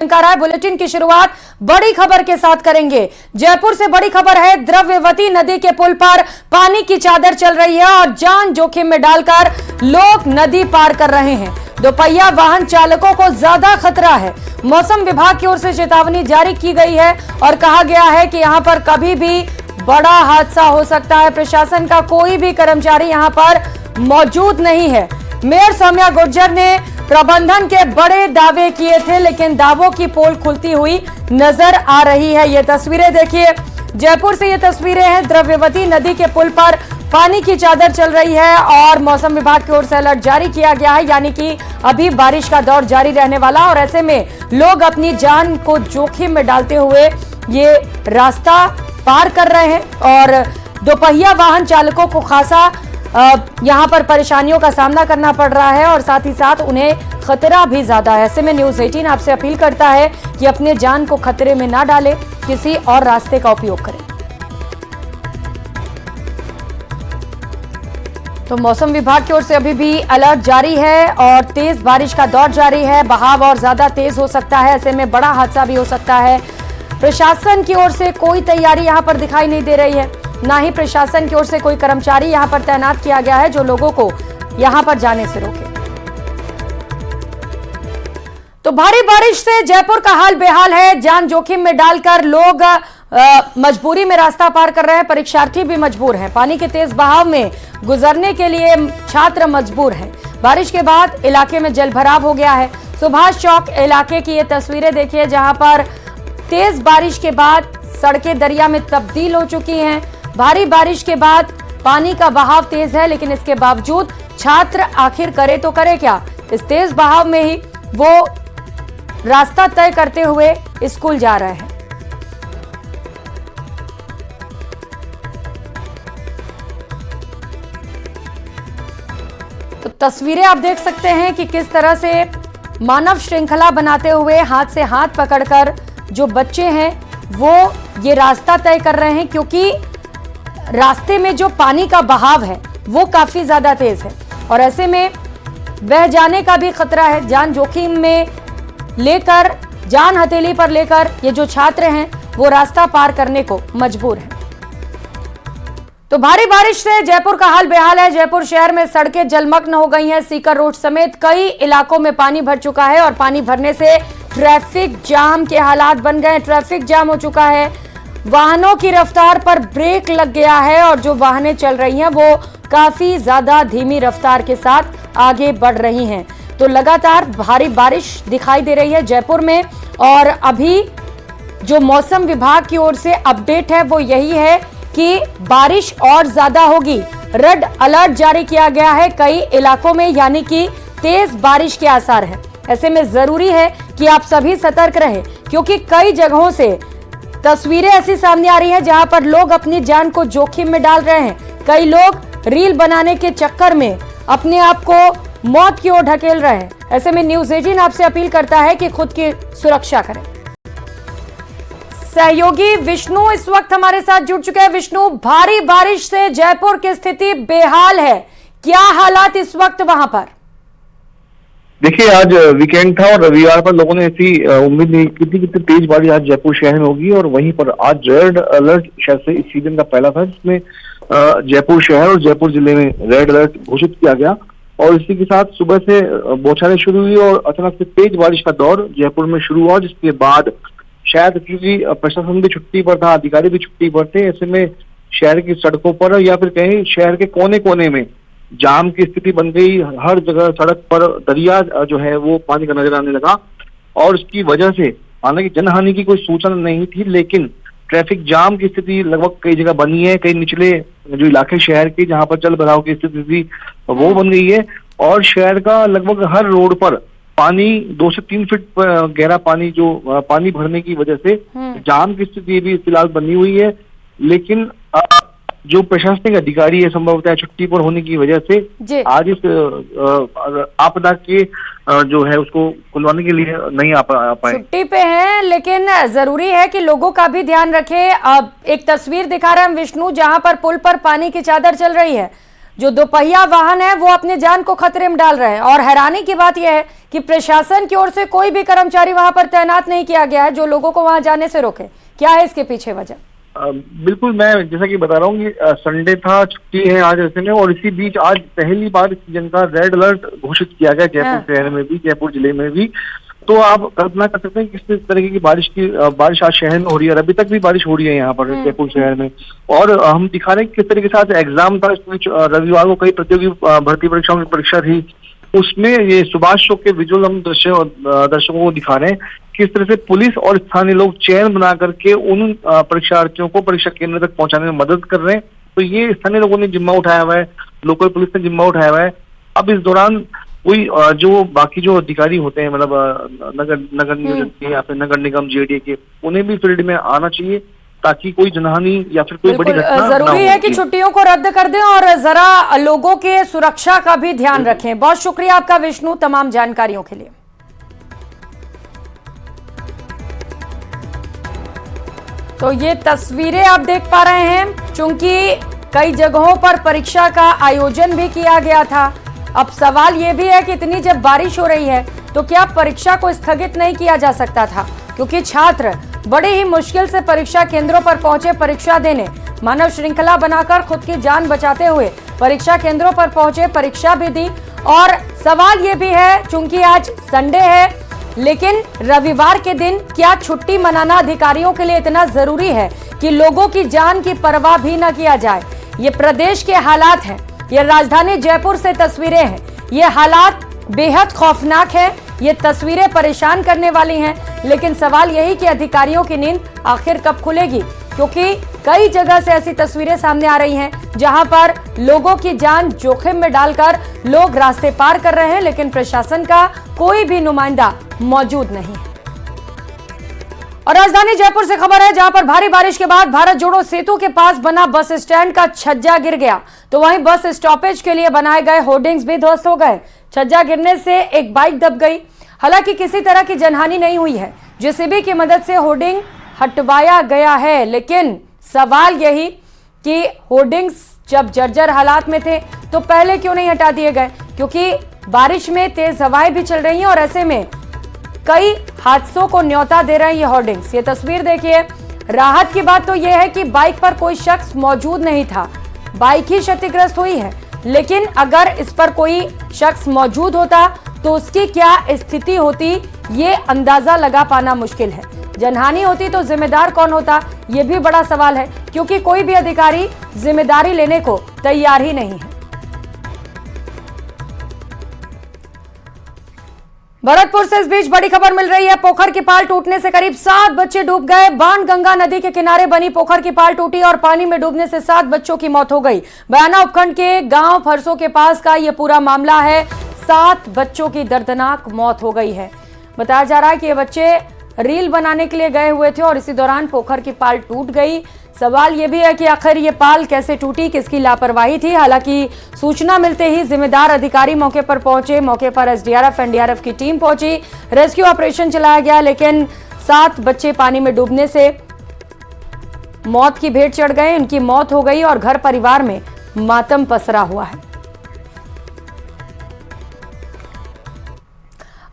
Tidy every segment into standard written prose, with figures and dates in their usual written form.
Bulletin की शुरुआत बड़ी खबर के साथ करेंगे। जयपुर से बड़ी खबर है, द्रव्यवती नदी के पुल पर पानी की चादर चल रही है और जान जोखिम में डालकर लोग नदी पार कर रहे हैं। दोपहिया वाहन चालकों को ज्यादा खतरा है। मौसम विभाग की ओर से चेतावनी जारी की गई है और कहा गया है कि यहां पर कभी भी बड़ा हादसा हो सकता है। प्रशासन का कोई भी कर्मचारी यहां पर मौजूद नहीं है। मेयर सौम्या गुर्जर ने प्रबंधन के बड़े दावे किए थे, लेकिन दावों की पोल खुलती हुई नजर आ रही है। ये तस्वीरें देखिए, जयपुर से ये तस्वीरें हैं। द्रव्यवती नदी के पुल पर पानी की चादर चल रही है और मौसम विभाग की ओर से अलर्ट जारी किया गया है, यानी कि अभी बारिश का दौर जारी रहने वाला। और ऐसे में लोग अपनी जान को जोखिम में डालते हुए ये रास्ता पार कर रहे हैं और दोपहिया वाहन चालकों को खासा यहां पर परेशानियों का सामना करना पड़ रहा है और साथ ही साथ उन्हें खतरा भी ज्यादा है। ऐसे में न्यूज़ 18 आपसे अपील करता है कि अपने जान को खतरे में ना डालें, किसी और रास्ते का उपयोग करें। तो मौसम विभाग की ओर से अभी भी अलर्ट जारी है और तेज बारिश का दौर जारी है। बहाव और ज्यादा तेज हो सकता है, ऐसे में बड़ा हादसा भी हो सकता है। प्रशासन की ओर से कोई तैयारी यहां पर दिखाई नहीं दे रही है, ना ही प्रशासन की ओर से कोई कर्मचारी यहां पर तैनात किया गया है जो लोगों को यहां पर जाने से रोके। तो भारी बारिश से जयपुर का हाल बेहाल है। जान जोखिम में डालकर लोग मजबूरी में रास्ता पार कर रहे हैं। परीक्षार्थी भी मजबूर हैं। पानी के तेज बहाव में गुजरने के लिए छात्र मजबूर हैं। बारिश के बाद इलाके में जलभराव हो गया है। सुभाष चौक इलाके की ये तस्वीरें देखिए, जहां पर तेज बारिश के बाद सड़कें दरिया में तब्दील हो चुकी हैं। भारी बारिश के बाद पानी का बहाव तेज है, लेकिन इसके बावजूद छात्र आखिर करे तो करे क्या। इस तेज बहाव में ही वो रास्ता तय करते हुए स्कूल जा रहे हैं। तो तस्वीरें आप देख सकते हैं कि किस तरह से मानव श्रृंखला बनाते हुए हाथ से हाथ पकड़कर जो बच्चे हैं वो ये रास्ता तय कर रहे हैं, क्योंकि रास्ते में जो पानी का बहाव है वो काफी ज्यादा तेज है और ऐसे में बह जाने का भी खतरा है। जान जोखिम में लेकर, जान हथेली पर लेकर ये जो छात्र हैं वो रास्ता पार करने को मजबूर हैं। तो भारी बारिश से जयपुर का हाल बेहाल है। जयपुर शहर में सड़कें जलमग्न हो गई हैं। सीकर रोड समेत कई इलाकों में पानी भर चुका है और पानी भरने से ट्रैफिक जाम के हालात बन गए। ट्रैफिक जाम हो चुका है, वाहनों की रफ्तार पर ब्रेक लग गया है और जो वाहनें चल रही हैं वो काफी ज्यादा धीमी रफ्तार के साथ आगे बढ़ रही हैं। तो लगातार भारी बारिश दिखाई दे रही है जयपुर में और अभी जो मौसम विभाग की ओर से अपडेट है वो यही है कि बारिश और ज्यादा होगी। रेड अलर्ट जारी किया गया है कई इलाकों में, यानी कि तेज बारिश के आसार हैं। ऐसे में जरूरी है कि आप सभी सतर्क रहें, क्योंकि कई जगहों से तस्वीरें ऐसी सामने आ रही हैं जहां पर लोग अपनी जान को जोखिम में डाल रहे हैं। कई लोग रील बनाने के चक्कर में अपने आप को मौत की ओर ढकेल रहे हैं। ऐसे में न्यूज़ 18 आपसे अपील करता है कि खुद की सुरक्षा करें। सहयोगी विष्णु इस वक्त हमारे साथ जुड़ चुके हैं। विष्णु, भारी बारिश से जयपुर की स्थिति बेहाल है, क्या हालात इस वक्त वहां पर? देखिए, आज वीकेंड था और रविवार पर लोगों ने ऐसी उम्मीद नहीं की थी कि इतनी तेज बारिश आज जयपुर शहर में होगी और वहीं पर आज रेड अलर्ट शायद से इस सीजन का पहला था जिसमें जयपुर शहर और जयपुर जिले में रेड अलर्ट घोषित किया गया और इसी के साथ सुबह से बौछारें शुरू हुई और अचानक से तेज बारिश का दौर जयपुर में शुरू हुआ, जिसके बाद शायद क्योंकि प्रशासन भी छुट्टी पर था, अधिकारी भी छुट्टी पर थे, ऐसे में शहर की सड़कों पर या फिर कहीं शहर के कोने कोने में जाम की स्थिति बन गई। हर जगह सड़क पर दरिया जो है वो पानी का नजर आने लगा और इसकी वजह से हालांकि जनहानि की कोई सूचना नहीं थी, लेकिन ट्रैफिक जाम की स्थिति लगभग कई जगह बनी है। कई निचले जो इलाके शहर के जहां पर जल भराव की स्थिति थी वो बन गई है और शहर का लगभग हर रोड पर पानी 2 से 3 फीट गहरा पानी जो पानी भरने की वजह से जाम की स्थिति भी फिलहाल बनी हुई है। लेकिन जो प्रशासनिक अधिकारी है संभवतः छुट्टी पर होने की वजह से आज इस आपदा के जो है उसको खुलवाने के लिए नहीं आ पाए, छुट्टी पे हैं। लेकिन जरूरी है कि लोगों का भी ध्यान रखें। अब एक तस्वीर दिखा रहे हैं विष्णु, जहां पर पुल पर पानी की चादर चल रही है। जो दोपहिया वाहन है वो अपने जान को खतरे में डाल रहे हैं। और हैरानी की बात यह है कि प्रशासन की ओर से कोई भी कर्मचारी वहां पर तैनात नहीं किया गया है जो लोगों को वहां जाने से रोके। क्या है इसके पीछे वजह? बिल्कुल, मैं जैसा कि बता रहा हूँ कि संडे था, छुट्टी है आज ऐसे में, और इसी बीच आज पहली बार इस सीजन का रेड अलर्ट घोषित किया गया जयपुर शहर में भी, जयपुर जिले में भी। तो आप कल्पना कर सकते हैं किस तरीके की बारिश आज शहर में हो रही है। अभी तक भी बारिश हो रही है यहाँ पर जयपुर शहर में। और हम दिखा रहे हैं किस तरीके से आज एग्जाम था। रविवार को कई प्रतियोगी भर्ती परीक्षाओं की परीक्षा थी, उसमें ये सुभाष चौक के विजुअल हम दर्शकों को दिखा रहे हैं किस तरह से पुलिस और स्थानीय लोग चैन बना करके उन परीक्षार्थियों को परीक्षा केंद्र तक पहुंचाने में मदद कर रहे हैं। तो ये स्थानीय लोगों ने जिम्मा उठाया हुआ है, लोकल पुलिस ने जिम्मा उठाया हुआ है। अब इस दौरान कोई जो बाकी जो अधिकारी होते हैं, मतलब नगर नियोजन या फिर नगर निगम जेडीए के, उन्हें भी फील्ड में आना चाहिए ताकि कोई जनहानि या फिर कोई बड़ी घटना जरूरी है कि छुट्टियों को रद्द कर दें और जरा लोगों के सुरक्षा का भी ध्यान रखें। बहुत शुक्रिया आपका विष्णु तमाम जानकारियों के लिए। तो ये तस्वीरें आप देख पा रहे हैं, चूंकि कई जगहों पर परीक्षा का आयोजन भी किया गया था। अब सवाल ये भी है कि इतनी जब बारिश हो रही है तो क्या परीक्षा को स्थगित नहीं किया जा सकता था, क्योंकि छात्र बड़े ही मुश्किल से परीक्षा केंद्रों पर पहुंचे परीक्षा देने। मानव श्रृंखला बनाकर खुद की जान बचाते हुए परीक्षा केंद्रों पर पहुंचे, परीक्षा भी दी। और सवाल ये भी है, चूंकि आज संडे है, लेकिन रविवार के दिन क्या छुट्टी मनाना अधिकारियों के लिए इतना जरूरी है कि लोगों की जान की परवाह भी न किया जाए? ये प्रदेश के हालात हैं, ये राजधानी जयपुर से तस्वीरें हैं। ये हालात बेहद खौफनाक है, ये तस्वीरें परेशान करने वाली हैं। लेकिन सवाल यही कि अधिकारियों की नींद आखिर कब खुलेगी, क्योंकि कई जगह से ऐसी तस्वीरें सामने आ रही हैं जहां पर लोगों की जान जोखिम में डालकर लोग रास्ते पार कर रहे हैं, लेकिन प्रशासन का कोई भी नुमाइंदा मौजूद नहीं है। और राजधानी जयपुर से खबर है, जहां पर भारी बारिश के बाद भारत जोड़ो सेतु के पास बना बस स्टैंड का छज्जा गिर गया, तो वहीं बस स्टॉपेज के लिए बनाए गए होर्डिंग्स भी ध्वस्त हो गए। छज्जा गिरने से एक बाइक दब गई। हालांकि किसी तरह की जनहानि नहीं हुई है। जेसीबी की मदद से होर्डिंग हटवाया गया है, लेकिन सवाल यही कि होर्डिंग्स जब जर्जर हालात में थे तो पहले क्यों नहीं हटा दिए गए, क्योंकि बारिश में तेज हवाएं भी चल रही हैं और ऐसे में कई हादसों को न्योता दे रहे हैं ये होर्डिंग्स। ये तस्वीर देखिए। राहत की बात तो यह है कि बाइक पर कोई शख्स मौजूद नहीं था, बाइक ही क्षतिग्रस्त हुई है। लेकिन अगर इस पर कोई शख्स मौजूद होता तो उसकी क्या स्थिति होती, ये अंदाजा लगा पाना मुश्किल है। जनहानि होती तो जिम्मेदार कौन होता, ये भी बड़ा सवाल है, क्योंकि कोई भी अधिकारी जिम्मेदारी लेने को तैयार ही नहीं है। भरतपुर से इस बीच बड़ी खबर मिल रही है। पोखर की पाल टूटने से करीब 7 बच्चे डूब गए। बाणगंगा नदी के किनारे बनी पोखर की पाल टूटी और पानी में डूबने से 7 बच्चों की मौत हो गई। बयाना उपखंड के गांव फरसों के पास का यह पूरा मामला है। 7 बच्चों की दर्दनाक मौत हो गई है। बताया जा रहा है कि ये बच्चे रील बनाने के लिए गए हुए थे और इसी दौरान पोखर की पाल टूट गई। सवाल यह भी है कि आखिर ये पाल कैसे टूटी, किसकी लापरवाही थी। हालांकि सूचना मिलते ही जिम्मेदार अधिकारी मौके पर पहुंचे। मौके पर एसडीआरएफ एनडीआरएफ की टीम पहुंची, रेस्क्यू ऑपरेशन चलाया गया, लेकिन 7 बच्चे पानी में डूबने से मौत की भेंट चढ़ गए। उनकी मौत हो गई और घर परिवार में मातम पसरा हुआ है।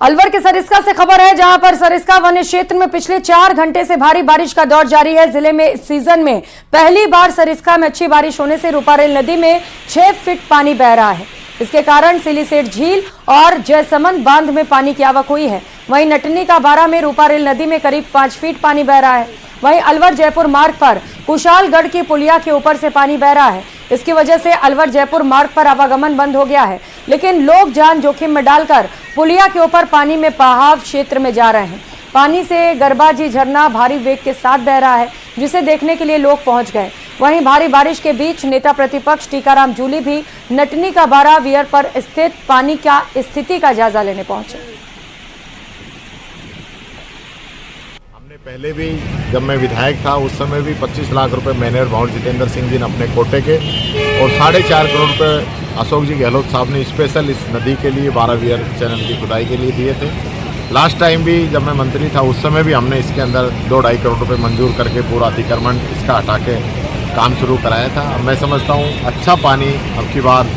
अलवर के सरिस्का से खबर है, जहां पर सरिस्का वन्य क्षेत्र में पिछले 4 घंटे से भारी बारिश का दौर जारी है। जिले में इस सीजन में पहली बार सरिस्का में अच्छी बारिश होने से रूपारेल नदी में 6 फीट पानी बह रहा है। इसके कारण सिलीसेठ झील और जयसमंद बांध में पानी की आवक हुई है। वहीं नटनी का बारा में रूपारेल नदी में करीब 5 फीट पानी बह रहा है। वहीं अलवर जयपुर मार्ग पर कुशालगढ़ की पुलिया के ऊपर से पानी बह रहा है। इसकी वजह से अलवर जयपुर मार्ग पर आवागमन बंद हो गया है, लेकिन लोग जान जोखिम में डालकर पुलिया के ऊपर पानी में पहाव क्षेत्र में जा रहे हैं। पानी से गरबाजी झरना भारी वेग के साथ बह रहा है, जिसे देखने के लिए लोग पहुंच गए। वहीं भारी बारिश के बीच नेता प्रतिपक्ष टीकाराम जूली भी नटनी का बारा वियर पर स्थित पानी का स्थिति का जायजा लेने पहुंचे। पहले भी जब मैं विधायक था उस समय भी 25 लाख रुपए मैनेजर भाउल जितेंद्र सिंह जी ने अपने कोटे के और 4.5 करोड़ रुपए अशोक जी गहलोत साहब ने स्पेशल इस नदी के लिए 12 वियर चैनल की खुदाई के लिए दिए थे। लास्ट टाइम भी जब मैं मंत्री था उस समय भी हमने इसके अंदर 2-2.5 करोड़ रुपए मंजूर करके पूरा अतिक्रमण इसका हटा के काम शुरू कराया था। मैं समझता हूँ अच्छा पानी अब की बार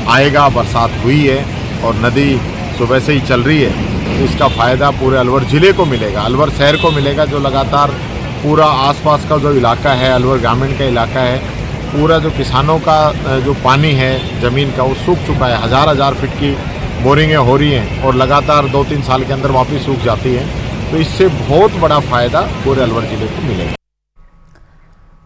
आएगा। बरसात हुई है और नदी सुबह से ही चल रही है, तो इसका फ़ायदा पूरे अलवर ज़िले को मिलेगा, अलवर शहर को मिलेगा। जो लगातार पूरा आसपास का जो इलाका है, अलवर ग्रामीण का इलाका है, पूरा जो किसानों का जो पानी है ज़मीन का वो सूख चुका है। हज़ार फीट की बोरिंगें हो रही हैं और लगातार 2-3 साल के अंदर वापस सूख जाती हैं। तो इससे बहुत बड़ा फ़ायदा पूरे अलवर ज़िले को मिलेगा।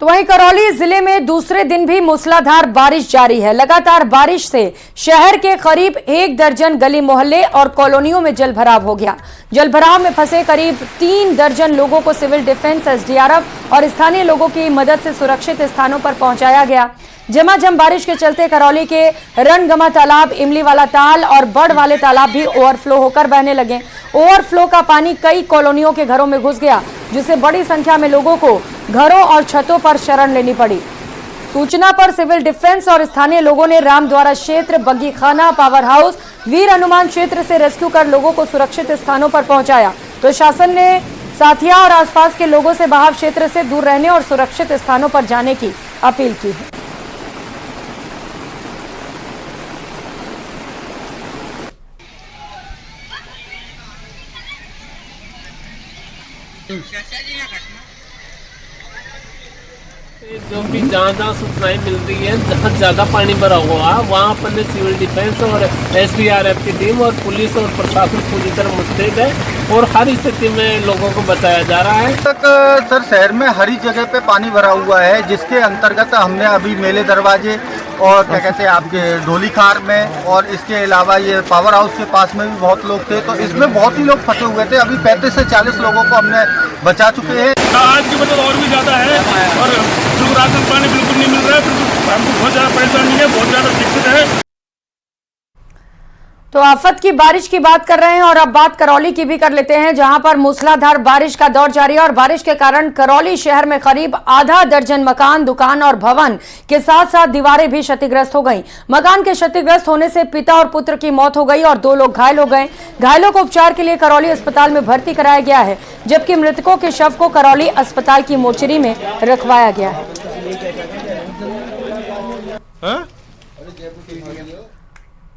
तो वहीं करौली जिले में दूसरे दिन भी मूसलाधार बारिश जारी है। लगातार बारिश से शहर के करीब 1 दर्जन गली मोहल्ले और कॉलोनियों में जलभराव हो गया। जलभराव में फंसे करीब 3 दर्जन लोगों को सिविल डिफेंस, एसडीआरएफ और स्थानीय लोगों की मदद से सुरक्षित स्थानों पर पहुंचाया गया। झमाझम बारिश के चलते करौली के रणगमा तालाब, इमली वाला ताल और बड़ वाले तालाब भी ओवरफ्लो होकर बहने लगे। ओवरफ्लो का पानी कई कॉलोनियों के घरों में घुस गया, जिससे बड़ी संख्या में लोगों को घरों और छतों पर शरण लेनी पड़ी। सूचना पर सिविल डिफेंस और स्थानीय लोगों ने रामद्वारा क्षेत्र, बग्गीखाना, पावर हाउस, वीर हनुमान क्षेत्र से रेस्क्यू कर लोगों को सुरक्षित स्थानों पर पहुंचाया। तो शासन ने साथिया और आसपास के लोगों से बहाव क्षेत्र से दूर रहने और सुरक्षित स्थानों पर जाने की अपील की है। जो भी जहाँ सूचनाएं मिल रही है, जहाँ ज़्यादा पानी भरा हुआ वहाँ पर सिविल डिफेंस और एसडीआरएफ की टीम और पुलिस और प्रशासन पूरी तरह मुस्तैद है और हर स्थिति में लोगों को बचाया जा रहा है। तक सर शहर में हर जगह पे पानी भरा हुआ है, जिसके अंतर्गत हमने अभी मेले दरवाजे और क्या कहते हैं आपके ढोली खार में और इसके अलावा ये पावर हाउस के पास में भी बहुत लोग थे, तो इसमें बहुत ही लोग फंसे हुए थे। अभी 35 से 40 लोगों को हमने बचा चुके हैं। आज की वजह और भी ज़्यादा है और राशन पानी बिल्कुल नहीं मिल रहा है, बिल्कुल हमको बहुत ज़्यादा परेशानी है, बहुत ज़्यादा दिक्कत है। तो आफत की बारिश की बात कर रहे हैं और अब बात करौली की भी कर लेते हैं, जहां पर मूसलाधार बारिश का दौर जारी है और बारिश के कारण करौली शहर में करीब आधा दर्जन मकान, दुकान और भवन के साथ साथ दीवारें भी क्षतिग्रस्त हो गईं। मकान के क्षतिग्रस्त होने से पिता और पुत्र की मौत हो गई और 2 लोग घायल हो गए। घायलों को उपचार के लिए करौली अस्पताल में भर्ती कराया गया है, जबकि मृतकों के शव को करौली अस्पताल की मोर्चरी में रखवाया गया है।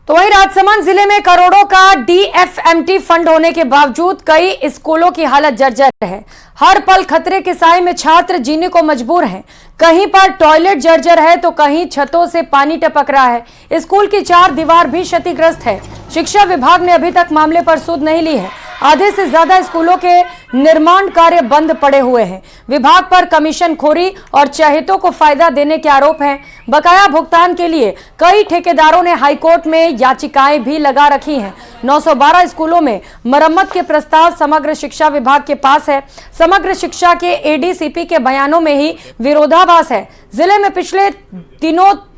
तो वहीं राजसमंद जिले में करोड़ों का डीएफएमटी फंड होने के बावजूद कई स्कूलों की हालत जर्जर है। हर पल खतरे के साए में छात्र जीने को मजबूर हैं। कहीं पर टॉयलेट जर्जर है तो कहीं छतों से पानी टपक रहा है। स्कूल की 4 दीवार भी क्षतिग्रस्त है। शिक्षा विभाग ने अभी तक मामले पर सुध नहीं ली है। आधे से ज्यादा स्कूलों के निर्माण कार्य बंद पड़े हुए हैं। विभाग पर कमीशन खोरी और चहेतों को फायदा देने के आरोप हैं। बकाया भुगतान के लिए कई ठेकेदारों ने हाईकोर्ट में याचिकाएं भी लगा रखी हैं। 912 स्कूलों में मरम्मत के प्रस्ताव समग्र शिक्षा विभाग के पास है। समग्र शिक्षा के एडीसीपी के बयानों में ही विरोधाभास है। जिले में पिछले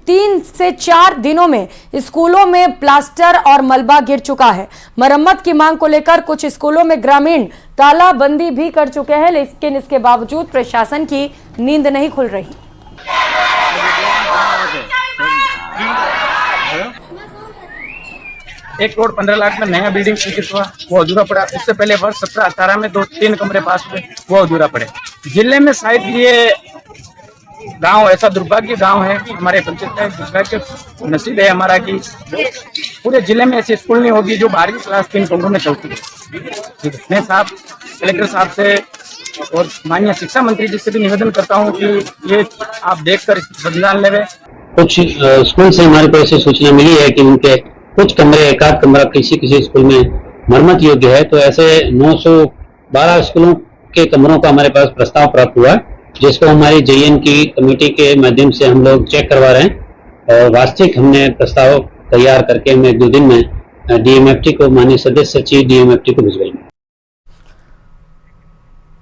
3 से 4 दिनों में स्कूलों में प्लास्टर और मलबा गिर चुका है। मरम्मत की मांग को लेकर कुछ स्कूलों में ग्रामीण तालाबंदी भी कर चुके हैं, लेकिन इसके बावजूद प्रशासन की नींद नहीं खुल रही। 1 करोड़ 15 लाख में नया बिल्डिंग स्वीकृत हुआ, वो अधूरा पड़ा। उससे पहले वर्ष 17-18 में 2-3 कमरे पास हुए, वो अधूरा पड़े। जिले में शायद ये गांव ऐसा दुर्भाग्य गांव है हमारे पंचायत का, दुर्भाग्य नसीब है हमारा कि पूरे जिले में ऐसी स्कूल नहीं होगी जो 12वीं क्लास 3 कमरों में चलती है। मैं साहब कलेक्टर साहब से और माननीय शिक्षा मंत्री जी से भी निवेदन करता हूँ कि ये आप देखकर संज्ञान लेवे। कुछ स्कूल से हमारे को ऐसी सूचना मिली है कि उनके कुछ कमरे, एक आध कमरा किसी स्कूल में मरम्मत योग्य है, तो ऐसे 912 स्कूलों के कमरों का हमारे पास प्रस्ताव प्राप्त हुआ, जिसको हमारी जेएन की कमेटी के माध्यम से हम लोग चेक करवा रहे हैं और वास्तविक हमने प्रस्ताव तैयार करके हम 1-2 दिन में डीएमएफटी को, माननीय सदस्य सचिव डीएमएफटी को भिजवाएंगे।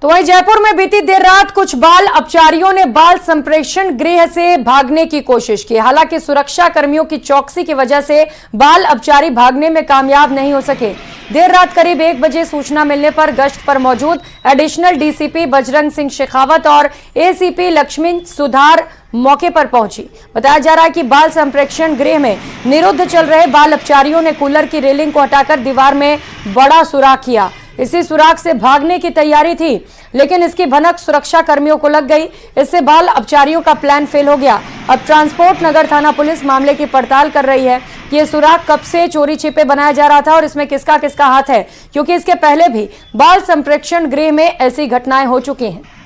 तो वहीं जयपुर में बीती देर रात कुछ बाल अपचारियों ने बाल संप्रेक्षण गृह से भागने की कोशिश की। हालांकि सुरक्षा कर्मियों की चौकसी की वजह से बाल अपचारी भागने में कामयाब नहीं हो सके। देर रात करीब 1 बजे सूचना मिलने पर गश्त पर मौजूद एडिशनल डीसीपी बजरंग सिंह शेखावत और एसीपी लक्ष्मी सुधार मौके पर पहुंची। बताया जा रहा है कि बाल संप्रेक्षण गृह में निरुद्ध चल रहे बाल अपचारियों ने कूलर की रेलिंग को हटाकर दीवार में बड़ा सुराख किया। इसी सुराख से भागने की तैयारी थी, लेकिन इसकी भनक सुरक्षा कर्मियों को लग गई। इससे बाल अपचारियों का प्लान फेल हो गया। अब ट्रांसपोर्ट नगर थाना पुलिस मामले की पड़ताल कर रही है कि ये सुराग कब से चोरी छिपे बनाया जा रहा था और इसमें किसका किसका हाथ है, क्योंकि इसके पहले भी बाल संप्रेक्षण गृह में ऐसी घटनाएं हो चुकी हैं।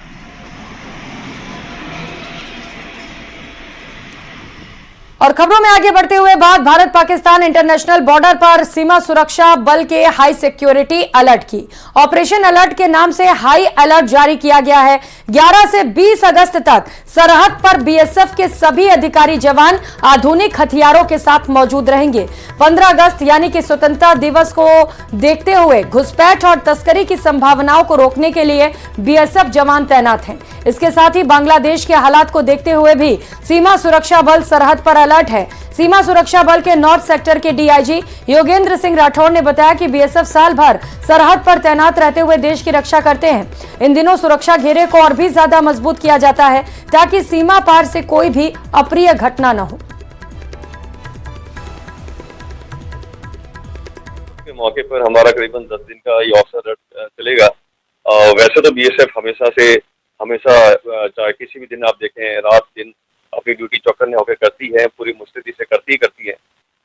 और खबरों में आगे बढ़ते हुए बात भारत पाकिस्तान इंटरनेशनल बॉर्डर पर सीमा सुरक्षा बल के हाई सिक्योरिटी अलर्ट की। ऑपरेशन अलर्ट के नाम से हाई अलर्ट जारी किया गया है। 11 से 20 अगस्त तक सरहद पर बीएसएफ के सभी अधिकारी जवान आधुनिक हथियारों के साथ मौजूद रहेंगे। 15 अगस्त यानी कि स्वतंत्रता दिवस को देखते हुए घुसपैठ और तस्करी की संभावनाओं को रोकने के लिए बीएसएफ जवान तैनात हैं। इसके साथ ही बांग्लादेश के हालात को देखते हुए भी सीमा सुरक्षा बल सरहद पर अलर्ट है। सीमा सुरक्षा बल के नॉर्थ सेक्टर के डीआईजी योगेंद्र सिंह राठौर ने बताया कि बीएसएफ साल भर सरहद पर तैनात रहते हुए देश की रक्षा करते हैं। इन दिनों सुरक्षा घेरे को और भी ज्यादा मजबूत किया जाता है ताकि सीमा पार से कोई भी अप्रिय घटना न हो। के मौके पर हमारा करीबन 10 दिन का ये अवसर चलेगा। वैसे तो बीएसएफ हमेशा चाहे किसी भी दिन आप देखें, रात दिन अपनी ड्यूटी चौकन्ने होकर करती है, पूरी मुस्तैदी से करती है।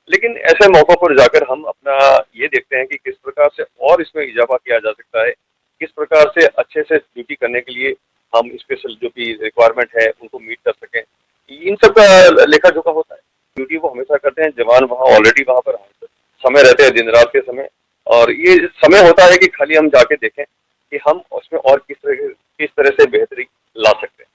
लेकिन ऐसे मौकों पर जाकर हम अपना ये देखते हैं कि किस प्रकार से और इसमें इजाफा किया जा सकता है, किस प्रकार से अच्छे से ड्यूटी करने के लिए हम स्पेशल जो भी रिक्वायरमेंट है उनको मीट कर सकें। इन सब का लेखा जोखा होता है। ड्यूटी वो हमेशा करते हैं, जवान वहाँ ऑलरेडी वहाँ पर समय रहते हैं दिन रात के समय, और ये समय होता है कि खाली हम जाके देखें कि हम उसमें और किस तरह से बेहतरी ला सकते हैं।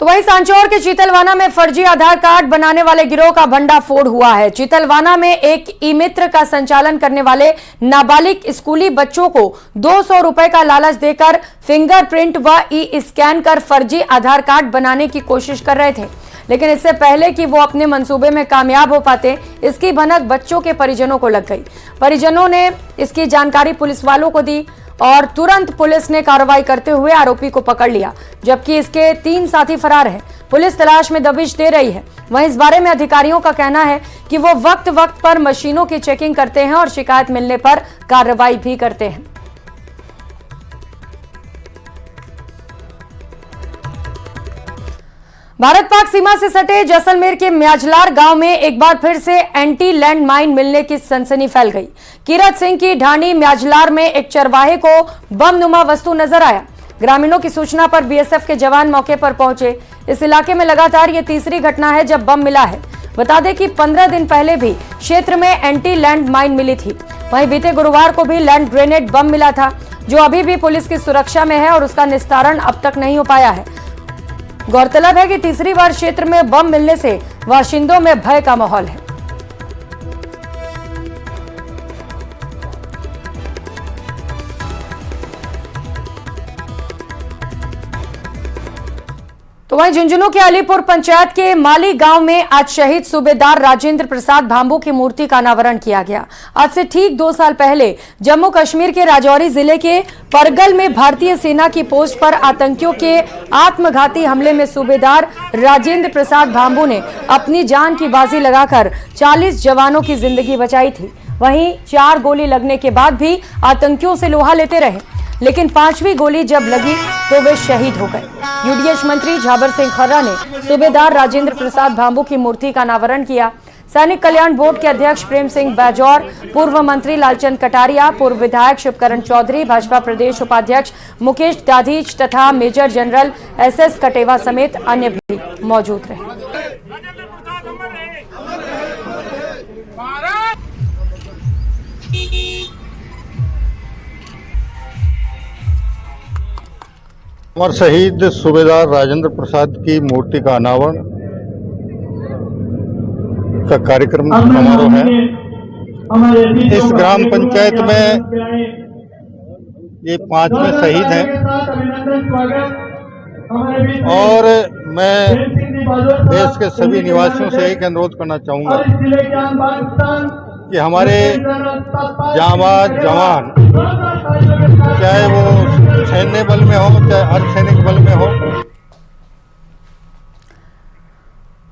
तो वहीं सांचौर के चीतलवाना में फर्जी आधार कार्ड बनाने वाले गिरोह का भंडाफोड़ हुआ है। चीतलवाना में एक ई मित्र का संचालन करने वाले नाबालिग स्कूली बच्चों को 200 रुपए का लालच देकर फिंगरप्रिंट व ई स्कैन कर फर्जी आधार कार्ड बनाने की कोशिश कर रहे थे। लेकिन इससे पहले कि वो अपने मंसूबे में कामयाब हो पाते, इसकी भनक बच्चों के परिजनों को लग गई। परिजनों ने इसकी जानकारी पुलिस वालों को दी और तुरंत पुलिस ने कार्रवाई करते हुए आरोपी को पकड़ लिया, जबकि इसके 3 साथी फरार हैं। पुलिस तलाश में दबिश दे रही है। वहीं इस बारे में अधिकारियों का कहना है कि वो वक्त वक्त पर मशीनों की चेकिंग करते हैं और शिकायत मिलने पर कार्रवाई भी करते हैं। भारत पाक सीमा से सटे जैसलमेर के म्याजलार गांव में एक बार फिर से एंटी लैंड माइन मिलने की सनसनी फैल गई। कीरत सिंह की ढाणी म्याजलार में एक चरवाहे को बम नुमा वस्तु नजर आया। ग्रामीणों की सूचना पर बीएसएफ के जवान मौके पर पहुंचे। इस इलाके में लगातार ये तीसरी घटना है जब बम मिला है। बता दें कि 15 दिन पहले भी क्षेत्र में एंटी लैंड माइन मिली थी। वहीं बीते गुरुवार को भी लैंड ग्रेनेड बम मिला था, जो अभी भी पुलिस की सुरक्षा में है और उसका निस्तारण अब तक नहीं हो पाया है। गौरतलब है कि तीसरी बार क्षेत्र में बम मिलने से बाशिंदों में भय का माहौल है। तो वहीं झुंझुनू के अलीपुर पंचायत के माली गांव में आज शहीद सूबेदार राजेंद्र प्रसाद भांबू की मूर्ति का अनावरण किया गया। आज से ठीक 2 साल पहले जम्मू कश्मीर के राजौरी जिले के परगल में भारतीय सेना की पोस्ट पर आतंकियों के आत्मघाती हमले में सूबेदार राजेंद्र प्रसाद भांबू ने अपनी जान की बाजी लगाकर 40 जवानों की जिंदगी बचाई थी। वहीं 4 गोली लगने के बाद भी आतंकियों से लोहा लेते रहे, लेकिन 5वीं गोली जब लगी तो वे शहीद हो गए। यूडीएच मंत्री झाबर सिंह खर्रा ने सूबेदार राजेंद्र प्रसाद भांबू की मूर्ति का अनावरण किया। सैनिक कल्याण बोर्ड के अध्यक्ष प्रेम सिंह बैजौर, पूर्व मंत्री लालचंद कटारिया, पूर्व विधायक शिवकरण चौधरी, भाजपा प्रदेश उपाध्यक्ष मुकेश दाधीच तथा मेजर जनरल एसएस कटेवा समेत अन्य भी मौजूद रहे। अमर शहीद सूबेदार राजेंद्र प्रसाद की मूर्ति का अनावरण का कार्यक्रम समारोह है। इस ग्राम पंचायत में ये 5वें शहीद हैं और मैं देश के सभी निवासियों से एक अनुरोध करना चाहूँगा कि हमारे जांबाज जवान, चाहे वो सैन्य बल में हो चाहे अर्धसैनिक बल में हो।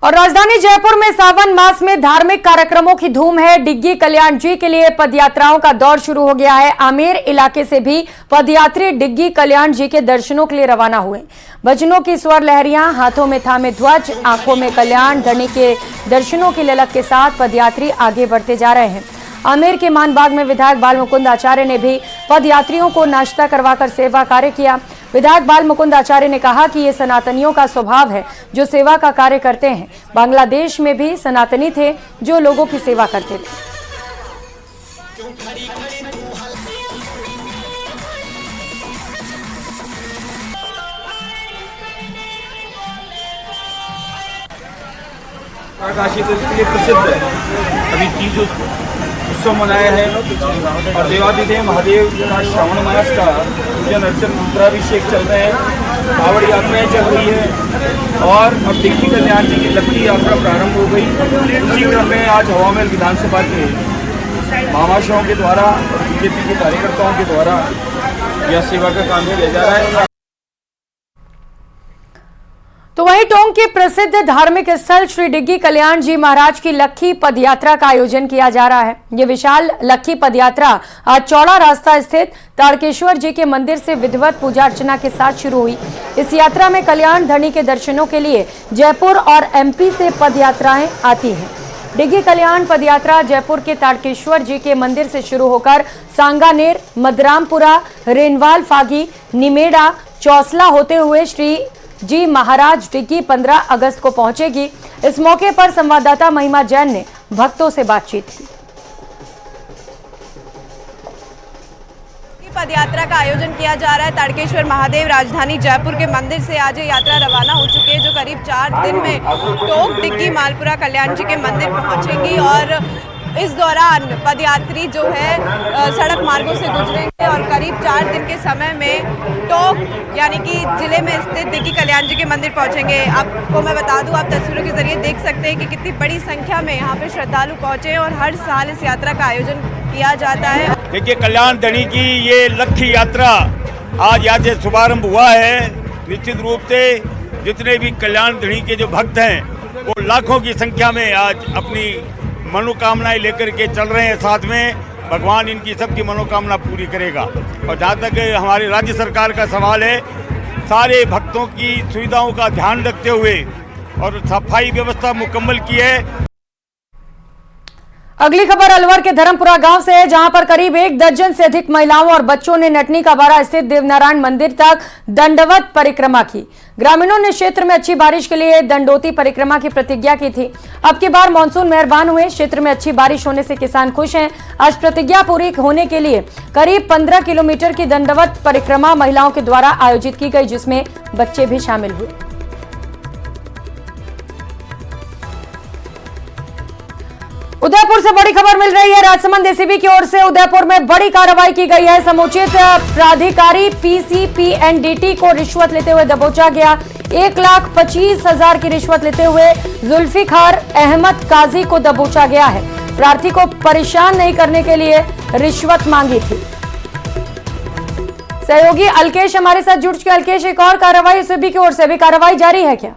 और राजधानी जयपुर में सावन मास में धार्मिक कार्यक्रमों की धूम है। डिग्गी कल्याण जी के लिए पदयात्राओं का दौर शुरू हो गया है। आमेर इलाके से भी पदयात्री डिग्गी कल्याण जी के दर्शनों के लिए रवाना हुए। भजनों की स्वर लहरियां, हाथों में थामे ध्वज, आंखों में कल्याण धनी के दर्शनों की ललक के साथ पदयात्री आगे बढ़ते जा रहे हैं। आमेर के मानबाग में विधायक बाल मुकुंद आचार्य ने भी पदयात्रियों को नाश्ता करवाकर सेवा कार्य किया। विधायक बाल मुकुंद आचार्य ने कहा कि ये सनातनियों का स्वभाव है जो सेवा का कार्य करते हैं। बांग्लादेश में भी सनातनी थे जो लोगों की सेवा करते थे। काशी तो इसके लिए प्रसिद्ध है। अभी तीज उत्सव मनाया है और देवादिदेव महादेव का श्रावण मास का पूजन अर्चन रुद्राभिषेक चल रहे हैं। कावड़ यात्राएं चल रही है और अब डिग्गी कल्याण जी की लक्की यात्रा प्रारंभ हो गई। उसी क्रम में आज हवामेल विधानसभा के महाशयों के द्वारा और बीजेपी के कार्यकर्ताओं के द्वारा यह सेवा का काम किया जा रहा है। तो वहीं टोंक के प्रसिद्ध धार्मिक स्थल श्री डिग्गी कल्याण जी महाराज की लक्की पदयात्रा का आयोजन किया जा रहा है। ये विशाल लक्की पदयात्रा आज चौड़ा रास्ता स्थित ताड़केश्वर जी के मंदिर से विधिवत पूजा अर्चना के साथ शुरू हुई। इस यात्रा में कल्याण धनी के दर्शनों के लिए जयपुर और एमपी से पदयात्राएं आती हैं। डिग्गी कल्याण पदयात्रा जयपुर के ताड़केश्वर जी के मंदिर से शुरू होकर सांगानेर, मदरामपुरा, रेनवाल फागी, निमेड़ा, चौसला होते हुए श्री जी महाराज डिग्गी 15 अगस्त को पहुंचेगी। इस मौके पर संवाददाता महिमा जैन ने भक्तों से बातचीत की। पदयात्रा का आयोजन किया जा रहा है ताड़केश्वर महादेव राजधानी जयपुर के मंदिर से। आज ये यात्रा रवाना हो चुकी है जो करीब 4 दिन में टोंक डिग्गी मालपुरा कल्याण जी के मंदिर पहुंचेंगी और इस दौरान पदयात्री जो है सड़क मार्गों से गुजरेंगे और करीब 4 दिन के समय में टोंक यानी कि जिले में स्थित डिग्गी कल्याण जी के मंदिर पहुंचेंगे। आपको मैं बता दूं, आप तस्वीरों के जरिए देख सकते हैं कि कितनी बड़ी संख्या में यहाँ पे श्रद्धालु पहुंचे हैं और हर साल इस यात्रा का आयोजन किया जाता है। देखिए, कल्याण धनी की ये लक्की यात्रा आज यहाँ से शुभारम्भ हुआ है। निश्चित रूप से जितने भी कल्याण धनी के जो भक्त हैं वो लाखों की संख्या में आज अपनी मनोकामनाएं लेकर के चल रहे हैं। साथ में भगवान इनकी सबकी मनोकामना पूरी करेगा। और जहाँ तक हमारी राज्य सरकार का सवाल है, सारे भक्तों की सुविधाओं का ध्यान रखते हुए और सफाई व्यवस्था मुकम्मल की है। अगली खबर अलवर के धर्मपुरा गांव से है, जहां पर करीब 1 दर्जन से अधिक महिलाओं और बच्चों ने नटनी का बारा स्थित देवनारायण मंदिर तक दंडवत परिक्रमा की। ग्रामीणों ने क्षेत्र में अच्छी बारिश के लिए दंडोती परिक्रमा की प्रतिज्ञा की थी। अब की बार मानसून मेहरबान हुए, क्षेत्र में अच्छी बारिश होने से किसान खुश हैं। आज प्रतिज्ञा पूरी होने के लिए करीब 15 किलोमीटर की दंडवत परिक्रमा महिलाओं के द्वारा आयोजित की गई, जिसमें बच्चे भी शामिल हुए। उदयपुर से बड़ी खबर मिल रही है। राजसमंद एसीबी की ओर से उदयपुर में बड़ी कार्रवाई की गई है। समुचित प्राधिकारी पीसीपीएनडीटी को रिश्वत लेते हुए दबोचा गया। 1,25,000 की रिश्वत लेते हुए जुल्फिकार अहमद काजी को दबोचा गया है। प्रार्थी को परेशान नहीं करने के लिए रिश्वत मांगी थी। सहयोगी अलकेश हमारे साथ जुड़ चुके। अलकेश, एक और कार्रवाई एसीबी की ओर से, अभी कार्रवाई जारी है क्या?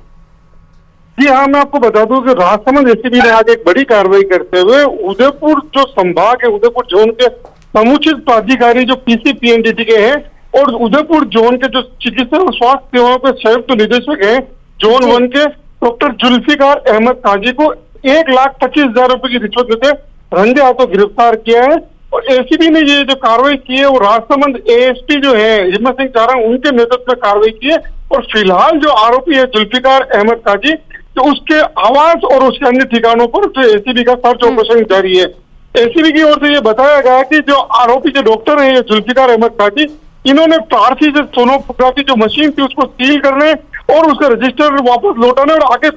जी हाँ, मैं आपको बता दूं कि राजसमंद एसीबी ने आज एक बड़ी कार्रवाई करते हुए उदयपुर जो संभाग है, उदयपुर जोन के समुचित प्राधिकारी जो पीसीपीएनडीटी के हैं और उदयपुर जोन के जो चिकित्सा और स्वास्थ्य सेवाओं के संयुक्त निदेशक हैं जोन 1 के डॉक्टर जुल्फिकार अहमद काजी को 1,25,000 रुपए की रिश्वत लेते रंगे हाथों गिरफ्तार किया है। और एसीबी ने ये जो कार्रवाई की है वो राजसमंद एएसपी जो है हिम्मत सिंह चारंग, उनके नेतृत्व में कार्रवाई की है। और फिलहाल जो आरोपी है जुल्फिकार अहमद काजी, तो उसके आवास और उसके अन्य ठिकानों पर जो एसीबी का सर्च ऑपरेशन जारी है। एसीबी की ओर से ये बताया गया कि जो आरोपी जो डॉक्टर है ये जुल्फिकार अहमद काजी, इन्होंने प्रार्थी से सोनोग्राफी जो मशीन थी उसको सील करने और उसका रजिस्टर वापस लौटाने और आगे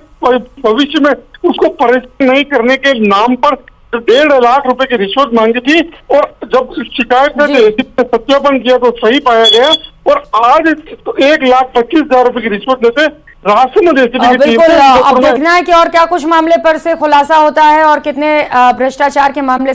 भविष्य में उसको परेशान नहीं करने के नाम पर 1.5 लाख रुपए की रिश्वत मांगी थी। और जब शिकायत का सत्यापन किया तो सही पाया गया और आज 1,25,000 रुपए की रिश्वत लेते राजसमंद एसीबी की टीम। बिल्कुल, अब देखना है कि और क्या कुछ मामले पर से खुलासा होता है और कितने भ्रष्टाचार के मामले